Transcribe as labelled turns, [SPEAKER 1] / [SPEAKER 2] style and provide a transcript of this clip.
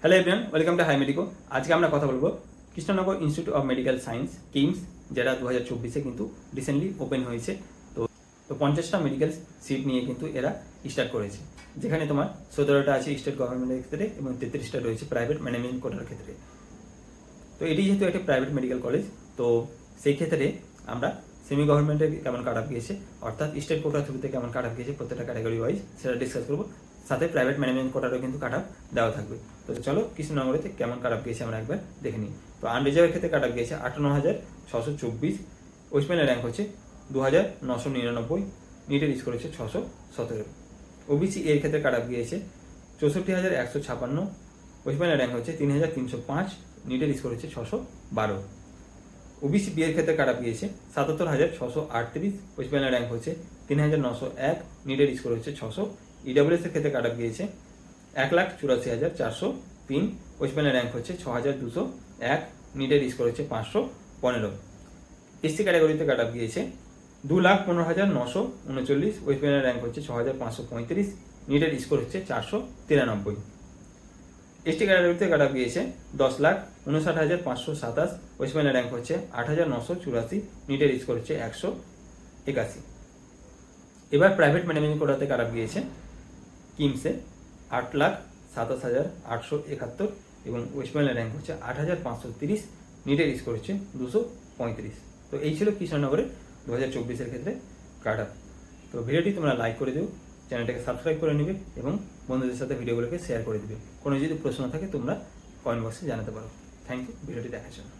[SPEAKER 1] Hello everyone, welcome to hi medico. আজকে আমরা কথা বলবো Krishnanagar institute of medical science KIMS, যেটা 2024-এ কিন্তু রিসেন্টলি ওপেন হয়েছে। তো 50টা মেডিকেল সিট নিয়ে কিন্তু এরা স্টার্ট করেছে, যেখানে তোমার 17টা আছে স্টেট গভর্নমেন্টের ক্ষেত্রে এবং 33টা রয়েছে প্রাইভেট ম্যানেজমেন্ট কোটার ক্ষেত্রে। তো এটি যেহেতু একটা প্রাইভেট মেডিকেল কলেজ, তো সেই ক্ষেত্রে আমরা সেমি গভর্নমেন্টে কেমন কাট অফ গিয়েছে, অর্থাৎ স্টেট কোটার থ্রুতে কেমন কাট অফ গিয়েছে প্রত্যেকটা ক্যাটাগরি ওয়াইজ সেটা ডিসকাস করবো। সাথে প্রাইভেট ম্যানেজমেন্ট কোটারও কিন্তু কাট অফ দেওয়া থাকবে। তো চলো কৃষ্ণনগরেতে কেমন কাট অফ গিয়েছে আমরা একবার দেখে নিই। তো আনরিজার্ভের ক্ষেত্রে কাট অফ গিয়েছে 58,624, ওয়েস্টবেঙ্গলের র্যাঙ্ক হচ্ছে 2,999, নিটের স্কোর হচ্ছে 617। ওবিসি এর ক্ষেত্রে কাট অফ গিয়েছে 64,156, ওয়েস্টবেঙ্গলের র্যাঙ্ক হচ্ছে 3,305, নিটের স্কোর হচ্ছে 612। ওবিসি বি এর ক্ষেত্রে কাট অফ গিয়েছে 77,638, ওয়েস্টবেঙ্গলের র্যাঙ্ক হচ্ছে 3,901, নিটের স্কোর হচ্ছে 600। ইডাব্লিউএস এর ক্ষেত্রে কাট অফ গিয়েছে 1,84,403, ওয়েস্টবেঙ্গলের র্যাঙ্ক হচ্ছে 6,201, নিটের স্কোর হচ্ছে 515। এসসি ক্যাটাগরিতে কাট অফ গিয়েছে 2,15,939, ওয়েস্টবেঙ্গলের র্যাঙ্ক হচ্ছে 6,535, নিটের স্কোর হচ্ছে 493। এসটি ক্যাটাগরিতে কাট অফ গিয়েছে 10,59,527, ওয়েস্টবেঙ্গলের র্যাঙ্ক হচ্ছে 8,984, নিটের স্কোর হচ্ছে 181। এবার প্রাইভেট ম্যানেজমেন্ট কোটাতে কাট অফ গিয়েছে কিমসে 8,27,871, এবং ওয়েস্টবেঙ্গলের র্যাঙ্ক হচ্ছে 8,530, নিটের স্কোর হচ্ছে 235। তো এই ছিল কৃষ্ণনগরের 2024-এর ক্ষেত্রে কাট অফ। তো ভিডিওটি তোমরা লাইক করে দিও, চ্যানেলটাকে সাবস্ক্রাইব করে নেবে এবং বন্ধুদের সাথে ভিডিওগুলোকে শেয়ার করে দিবে। কোনো যদি প্রশ্ন থাকে তোমরা কমেন্ট বক্সে জানাতে পারো। থ্যাংক ইউ ভিডিওটি দেখার জন্য।